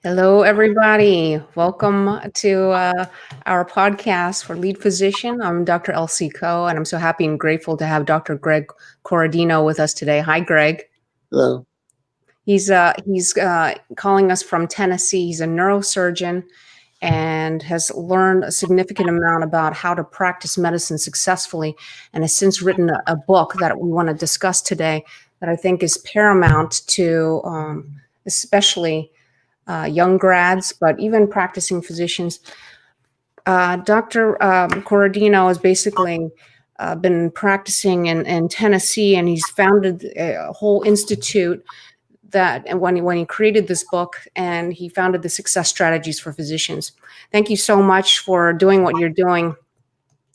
Hello, everybody. Welcome to our podcast for Lead Physician. I'm Dr. Elsie Coe, and I'm so happy and grateful to have Dr. Greg Corradino with us today. Hi, Greg. Hello. He's calling us from Tennessee. He's a neurosurgeon and has learned a significant amount about how to practice medicine successfully, and has since written a book that we want to discuss today that I think is paramount to especially young grads, but even practicing physicians. Dr. Corradino has basically been practicing in Tennessee, and he's founded a whole institute and when he created this book, and he founded the Success Strategies for Physicians. Thank you so much for doing what you're doing,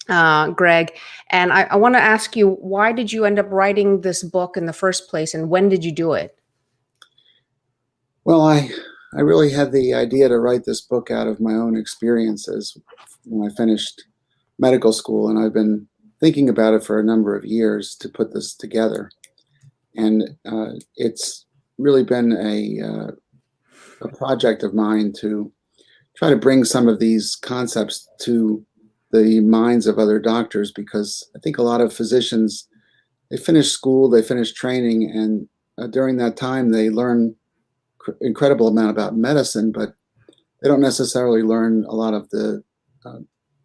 Greg. And I want to ask you, why did you end up writing this book in the first place, and when did you do it? Well, I really had the idea to write this book out of my own experiences when I finished medical school, and I've been thinking about it for a number of years to put this together. And it's really been a project of mine to try to bring some of these concepts to the minds of other doctors, because I think a lot of physicians, they finish school, they finish training, and during that time they learn incredible amount about medicine, but they don't necessarily learn a lot of the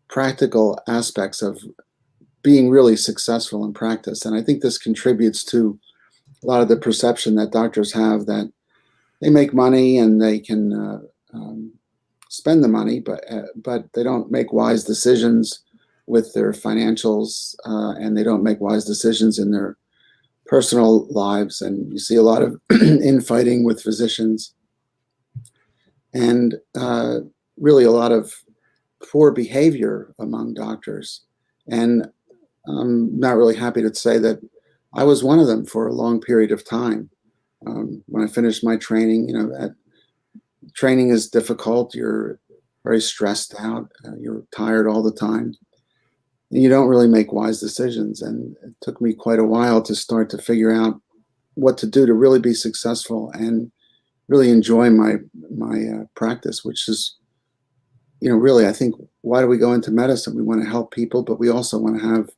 practical aspects of being really successful in practice. And I think this contributes to a lot of the perception that doctors have that they make money and they can spend the money, but they don't make wise decisions with their financials, and they don't make wise decisions in their personal lives. And you see a lot of infighting with physicians, and really a lot of poor behavior among doctors. And I'm not really happy to say that I was one of them for a long period of time. When I finished my training, training is difficult. You're very stressed out. You're tired all the time. And you don't really make wise decisions. And it took me quite a while to start to figure out what to do to really be successful and really enjoy my practice, which is, really, I think, why do we go into medicine? We want to help people, but we also want to have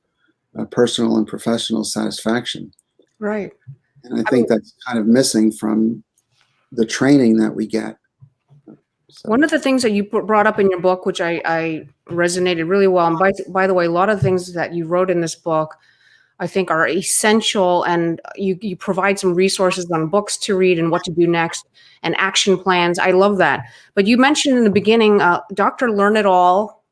personal and professional satisfaction. Right. And I think that's kind of missing from the training that we get. So. One of the things that you brought up in your book, which I resonated really well, and by the way, a lot of things that you wrote in this book, I think, are essential, and you provide some resources on books to read and what to do next and action plans. I love that. But you mentioned in the beginning, Dr. Learn-It-All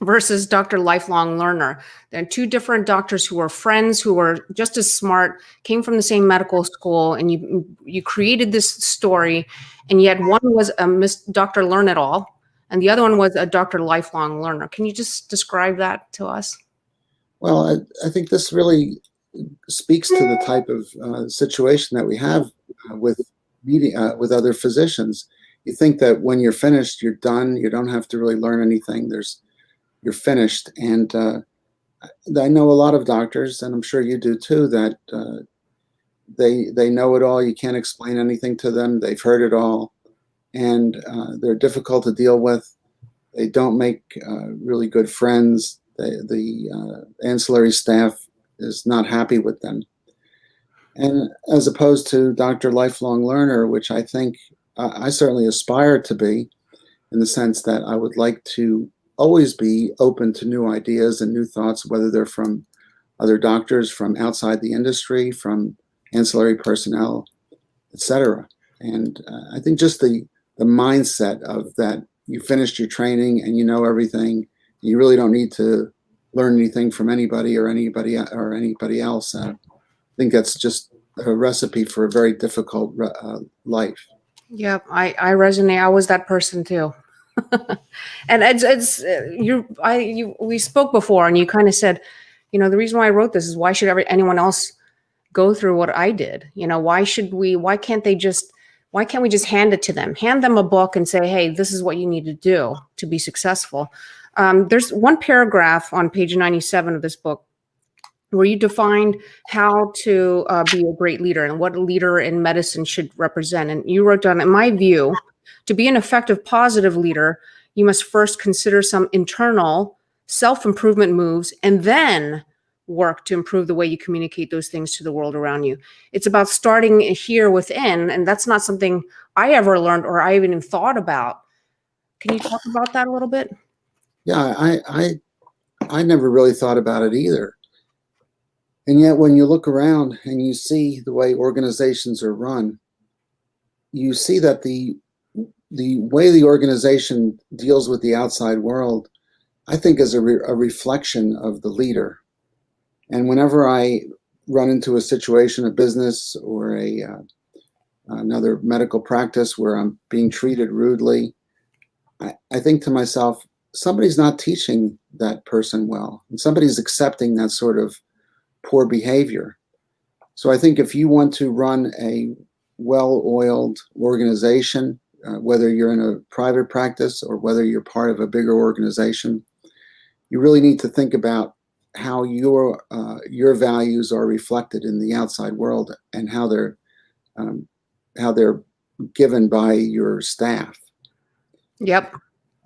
versus Dr. Lifelong Learner. They're two different doctors who were friends, who were just as smart, came from the same medical school, and you created this story, and yet one was a Dr. Learn-It-All, and the other one was a Dr. Lifelong Learner. Can you just describe that to us? Well, I think this really speaks to the type of situation that we have with other physicians. You think that when you're finished, you're done. You don't have to really learn anything. You're finished. And I know a lot of doctors, and I'm sure you do too, that they know it all. You can't explain anything to them. They've heard it all, and they're difficult to deal with. They don't make really good friends. The ancillary staff is not happy with them. And as opposed to Dr. Lifelong Learner, which I think I certainly aspire to be, in the sense that I would like to always be open to new ideas and new thoughts, whether they're from other doctors, from outside the industry, from ancillary personnel, etc. And I think just the mindset of that, you finished your training and you know everything. You really don't need to learn anything from anybody else. I think that's just a recipe for a very difficult life. Yep, I resonate. I was that person too. And we spoke before, and you kind of said, the reason why I wrote this is, why should anyone else go through what I did? Why can't we just hand it to them, hand them a book and say, hey, this is what you need to do to be successful. There's one paragraph on page 97 of this book where you defined how to be a great leader and what a leader in medicine should represent. And you wrote down, in my view, To be an effective positive leader, you must first consider some internal self-improvement moves and then work to improve the way you communicate those things to the world around you. It's about starting here within, and that's not something I ever learned or I even thought about. Can you talk about that a little bit? Yeah, I never really thought about it either. And yet when you look around and you see the way organizations are run, you see that the way the organization deals with the outside world, I think, is a reflection of the leader. And whenever I run into a situation, a business or another medical practice where I'm being treated rudely, I think to myself, somebody's not teaching that person well, and somebody's accepting that sort of poor behavior. So I think if you want to run a well-oiled organization, whether you're in a private practice or whether you're part of a bigger organization, you really need to think about how your values are reflected in the outside world and how they're given by your staff. Yep.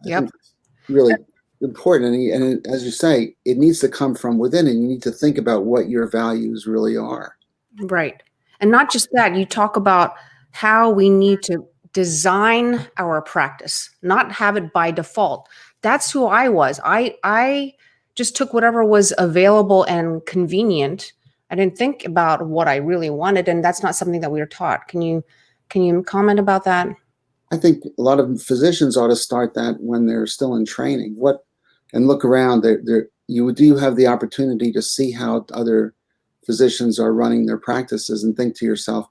I think it's really important, and as you say, it needs to come from within, and you need to think about what your values really are. Right. And not just that, you talk about how we need to design our practice, not have it by default. That's who I was. I just took whatever was available and convenient. I didn't think about what I really wanted, and that's not something that we were taught. Can you comment about that? I think a lot of physicians ought to start that when they're still in training. And look around. You do have the opportunity to see how other physicians are running their practices and think to yourself,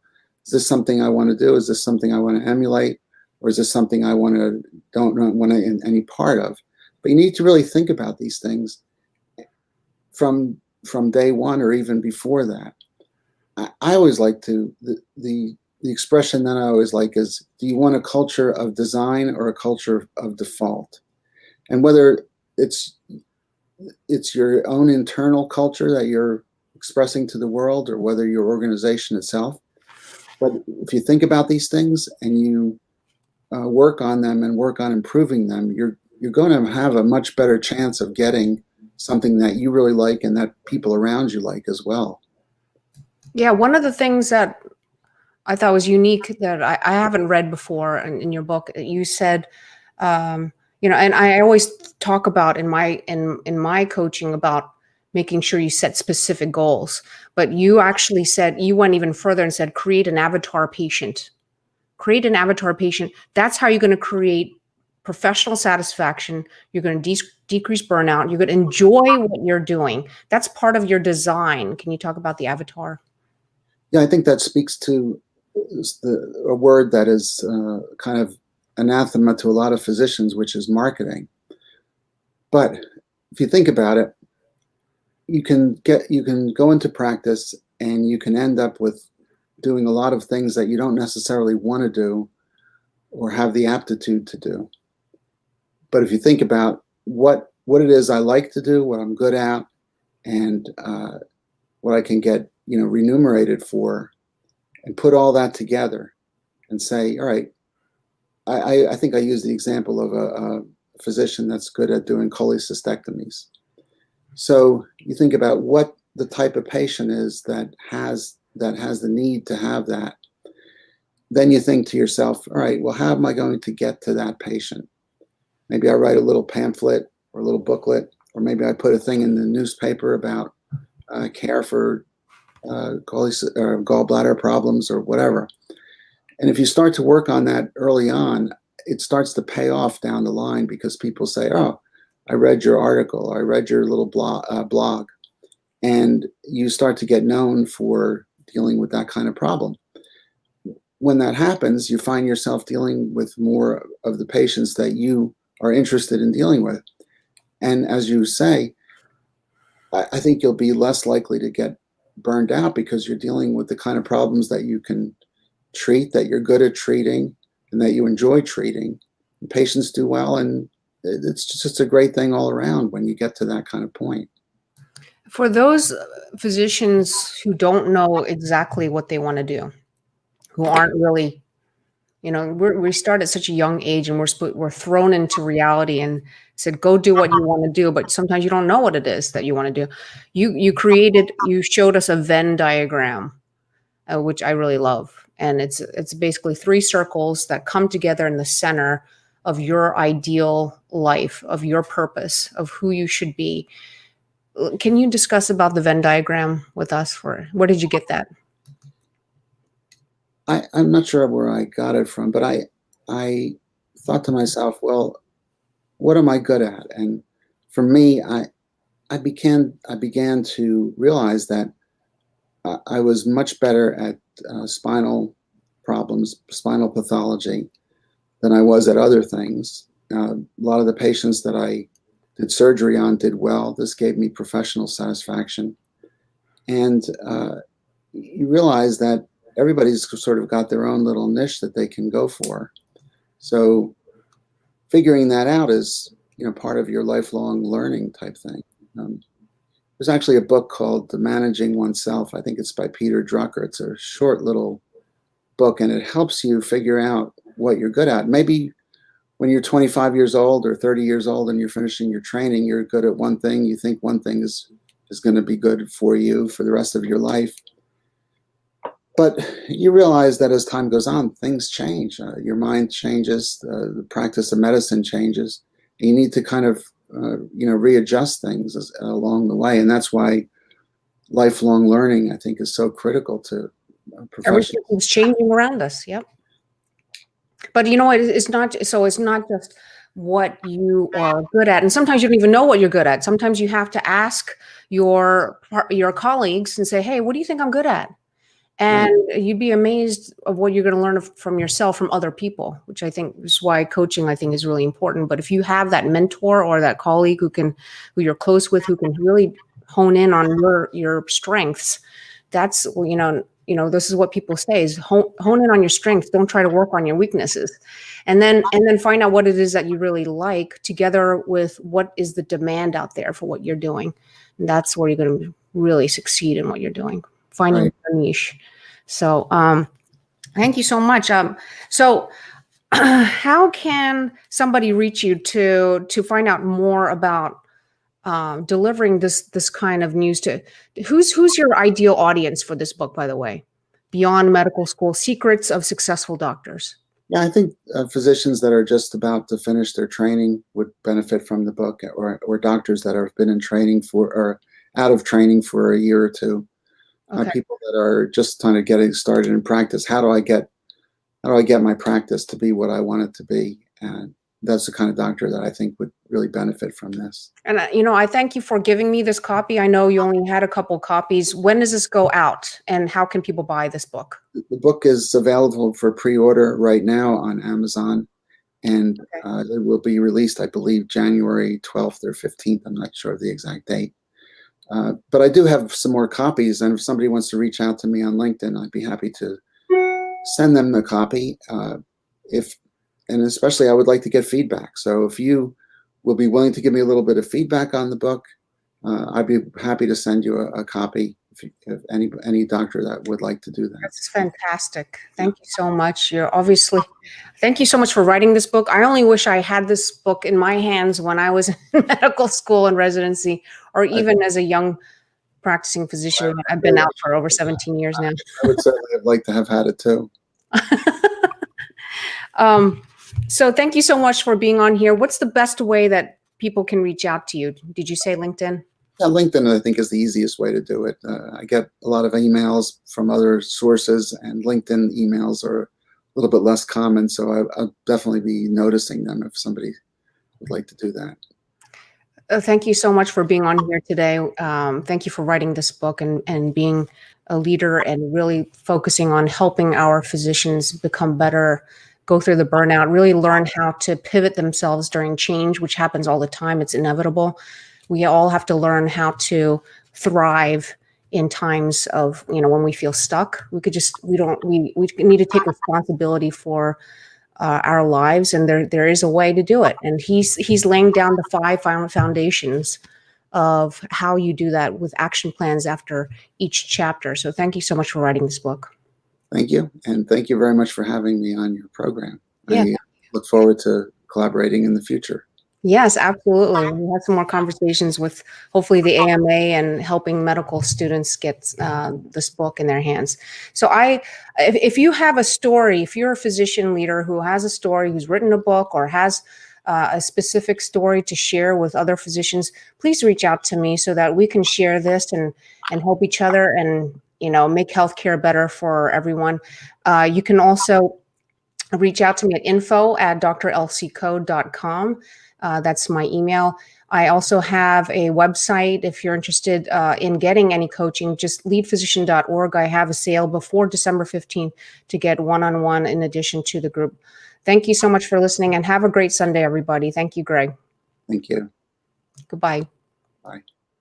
is this something I want to do? Is this something I want to emulate? Or is this something I don't want any part of? But you need to really think about these things from day one or even before that. I always like the expression that I always like is, do you want a culture of design or a culture of default? And whether it's your own internal culture that you're expressing to the world or whether your organization itself. But if you think about these things and you work on them and work on improving them, you're going to have a much better chance of getting something that you really like and that people around you like as well. Yeah, one of the things that I thought was unique that I haven't read before in your book, you said, and I always talk about in my coaching about making sure you set specific goals. But you actually said, you went even further and said, create an avatar patient. Create an avatar patient. That's how you're going to create professional satisfaction. You're going to decrease burnout. You're going to enjoy what you're doing. That's part of your design. Can you talk about the avatar? Yeah, I think that speaks to a word that is kind of anathema to a lot of physicians, which is marketing. But if you think about it, you can go into practice and you can end up with doing a lot of things that you don't necessarily want to do or have the aptitude to do. But if you think about what it is I like to do, what I'm good at, and what I can get remunerated for, and put all that together and say, all right, I think I use the example of a physician that's good at doing cholecystectomies. So you think about what the type of patient is that has the need to have that. Then you think to yourself, all right, well, how am I going to get to that patient? Maybe I write a little pamphlet or a little booklet, or maybe I put a thing in the newspaper about care for gallbladder problems or whatever. And if you start to work on that early on, it starts to pay off down the line because people say, oh, I read your article, I read your little blog, and you start to get known for dealing with that kind of problem. When that happens, you find yourself dealing with more of the patients that you are interested in dealing with. And as you say, I think you'll be less likely to get burned out because you're dealing with the kind of problems that you can treat, that you're good at treating, and that you enjoy treating. And patients do well, and it's just a great thing all around when you get to that kind of point. For those physicians who don't know exactly what they want to do, who aren't really You know, we start at such a young age, and we're thrown into reality and said, go do what you want to do. But sometimes you don't know what it is that you want to do. You showed us a Venn diagram, which I really love. And it's basically three circles that come together in the center of your ideal life, of your purpose, of who you should be. Can you discuss about the Venn diagram with us? Where did you get that? I'm not sure where I got it from, but I thought to myself, well, what am I good at? And for me, I began to realize that I was much better at spinal problems, spinal pathology, than I was at other things. A lot of the patients that I did surgery on did well. This gave me professional satisfaction. And you realize that everybody's sort of got their own little niche that they can go for. So figuring that out is, part of your lifelong learning type thing. There's actually a book called The Managing Oneself. I think it's by Peter Drucker. It's a short little book, and it helps you figure out what you're good at. Maybe when you're 25 years old or 30 years old and you're finishing your training, you're good at one thing. You think one thing is going to be good for you for the rest of your life. But you realize that as time goes on, things change. Your mind changes. The practice of medicine changes. And you need to kind of, readjust things along the way. And that's why lifelong learning, I think, is so critical to professionals. Everything's changing around us. Yep. But you know what? It's not just what you are good at. And sometimes you don't even know what you're good at. Sometimes you have to ask your colleagues and say, hey, what do you think I'm good at? And you'd be amazed of what you're going to learn from yourself, from other people, which I think is why coaching, I think, is really important. But if you have that mentor or that colleague who you're close with, who can really hone in on your strengths, that's, this is what people say is hone in on your strengths. Don't try to work on your weaknesses. And then find out what it is that you really like, together with what is the demand out there for what you're doing. And that's where you're going to really succeed in what you're doing. Finding your niche. So thank you so much. So how can somebody reach you to find out more about delivering this kind of news to who's your ideal audience for this book, by the way? Beyond Medical School: Secrets of Successful Doctors. Yeah, I think physicians that are just about to finish their training would benefit from the book, or doctors that have been in training or out of training for a year or two. Okay. People that are just kind of getting started in practice. How do I get my practice to be what I want it to be? And that's the kind of doctor that I think would really benefit from this. And I thank you for giving me this copy. I know you only had a couple copies. When does this go out, and how can people buy this book? The book is available for pre-order right now on Amazon, and it will be released, I believe, January 12th or 15th. I'm not sure of the exact date. But I do have some more copies, and if somebody wants to reach out to me on LinkedIn, I'd be happy to send them the copy. And especially, I would like to get feedback. So if you will be willing to give me a little bit of feedback on the book, I'd be happy to send you a copy if any doctor that would like to do that. That's fantastic. Thank you so much. Thank you so much for writing this book. I only wish I had this book in my hands when I was in medical school and residency, or even as a young practicing physician. I've been out for over 17 years now. I would certainly have liked to have had it too. So thank you so much for being on here. What's the best way that people can reach out to you? Did you say LinkedIn? Yeah, LinkedIn, I think, is the easiest way to do it. I get a lot of emails from other sources, and LinkedIn emails are a little bit less common, so I'll definitely be noticing them if somebody would like to do that. Thank you so much for being on here today. Thank you for writing this book and being a leader and really focusing on helping our physicians become better, go through the burnout, really learn how to pivot themselves during change, which happens all the time. It's inevitable. We all have to learn how to thrive in times of, when we feel stuck. We need to take responsibility for our lives, and there is a way to do it. And he's laying down the 5 foundations of how you do that with action plans after each chapter. So thank you so much for writing this book. Thank you. And thank you very much for having me on your program. Yeah. I look forward to collaborating in the future. Yes, absolutely. We have some more conversations with hopefully the AMA and helping medical students get this book in their hands. So if you have a story, if you're a physician leader who has a story, who's written a book or has a specific story to share with other physicians, please reach out to me so that we can share this and help each other and, make healthcare better for everyone. You can also reach out to me at info@drlccode.com. That's my email. I also have a website. If you're interested in getting any coaching, just leadphysician.org. I have a sale before December 15th to get one-on-one in addition to the group. Thank you so much for listening and have a great Sunday, everybody. Thank you, Greg. Thank you. Goodbye. Bye.